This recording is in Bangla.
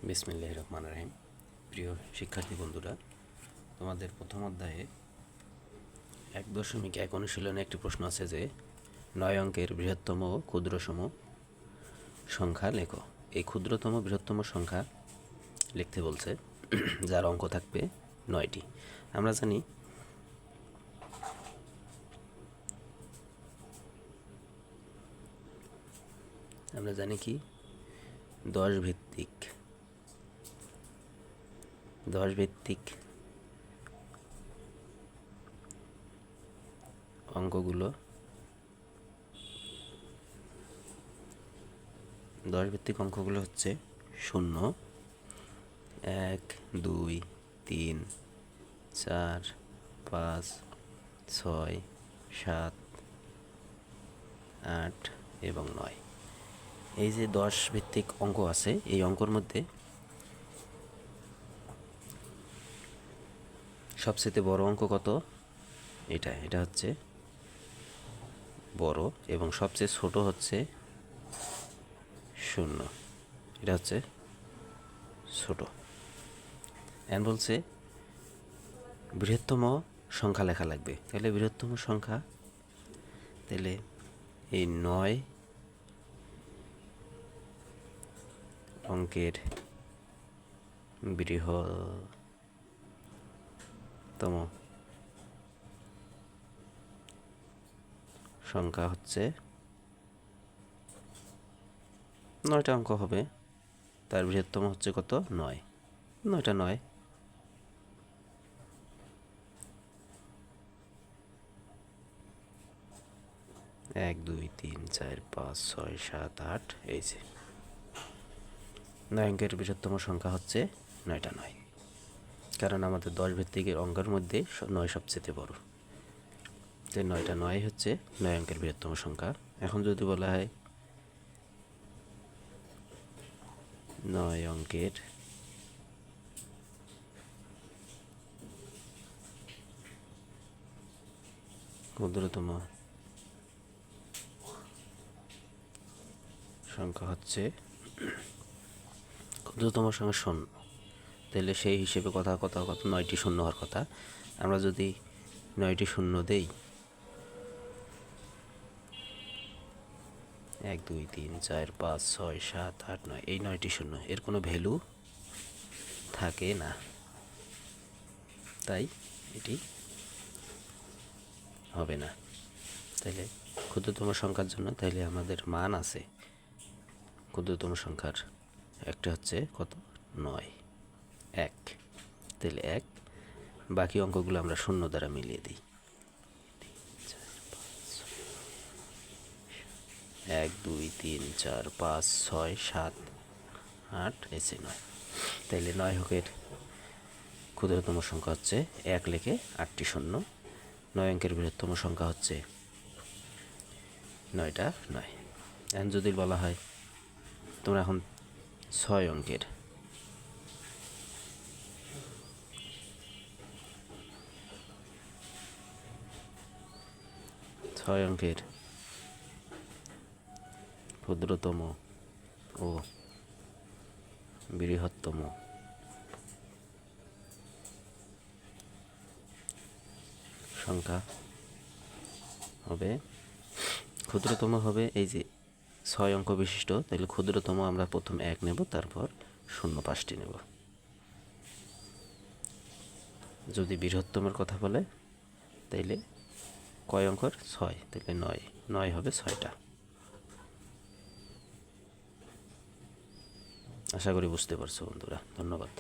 বিসমিল্লাহির রহমানির রহিম। প্রিয় শিক্ষার্থী বন্ধুরা, তোমাদের প্রথম অধ্যায়ে 1.1 অনুশীলনে একটি প্রশ্ন আছে যে 9 অঙ্কের বৃহত্তম ও ক্ষুদ্রতম সংখ্যা লেখো। এই ক্ষুদ্রতম বৃহত্তম সংখ্যা লিখতে বলছে, যার অঙ্ক থাকবে 9টি। আমরা জানি কি 10 ভিত্তিক অঙ্কগুলো 10 ভিত্তিক অঙ্কগুলো হচ্ছে 0, 1, 2, 3, 4, 5, 6, 7, 8 এবং 9। এই যে 10 ভিত্তিক অঙ্ক আছে, এই অঙ্কর মধ্যে সবচেয়ে বড় অঙ্ক কত? এটা হচ্ছে বড়, এবং সবচেয়ে ছোট হচ্ছে 0। এটা হচ্ছে ছোট। এখন বলছে বৃহত্তম সংখ্যা লেখা লাগবে। তাহলে বৃহত্তম সংখ্যা, তাহলে এই 9 অঙ্কের বৃহত্তম সংখ্যা হচ্ছে 9টা অঙ্ক হবে, তার বৃহত্তম হচ্ছে কত? 9। 9টা 9। এক, 2, 3, 4, 5, 6, 7, 8। এই যে 9 অঙ্কের বৃহত্তম সংখ্যা হচ্ছে 9টা 9, কারণ আমাদের 10 ভিত্তিক অঙ্কের মধ্যে 9 সবচেয়ে বড়। তো 9টা 9 হচ্ছে 9 অঙ্কের বৃহত্তম সংখ্যা। এখন যদি বলা হয় 9 অঙ্কের ক্ষুদ্রতম সংখ্যা হচ্ছে ক্ষুদ্রতম সংখ্যা 0, তাহলে সেই হিসেবে কত 9টি শূন্য হওয়ার কথা। আমরা যদি 9টি শূন্য দেই, 1, 2, 3, 4, 5, 6, 7, 8, 9, এই 9টি শূন্য, এর কোনো ভ্যালু থাকে না, তাই এটি হবে না। তাইলে ক্ষুদ্রতম সংখ্যার জন্য তাইলে আমাদের মান আছে ক্ষুদ্রতম সংখ্যার, একটা হচ্ছে কত? 9, 1। তাহলে 1, বাকি অঙ্কগুলো আমরা 0 দ্বারা মিলিয়ে দিই। 1, 2, 3, 4, 5, 6, 7, 8, এসে 9। তাইলে 9 অঙ্কের ক্ষুদ্রতম সংখ্যা হচ্ছে 1 লিখে 8টি শূন্য। 9 অঙ্কের বৃহত্তম সংখ্যা হচ্ছে 9টা 9। এখন যদি বলা হয় তোমরা এখন 6 অঙ্কের ক্ষুদ্রতম ও বৃহত্তম সংখ্যা হবে, ক্ষুদ্রতম হবে এই যে 6 অঙ্ক বিশিষ্ট। তাহলে ক্ষুদ্রতম আমরা প্রথম 1 নেব, তারপর 0 5টি নেব। যদি বৃহত্তমের কথা বলে তাইলে কয় অঙ্কর? 6, তাহলে 9 হবে 6টা। আশা করি বুঝতে পারছো বন্ধুরা। ধন্যবাদ।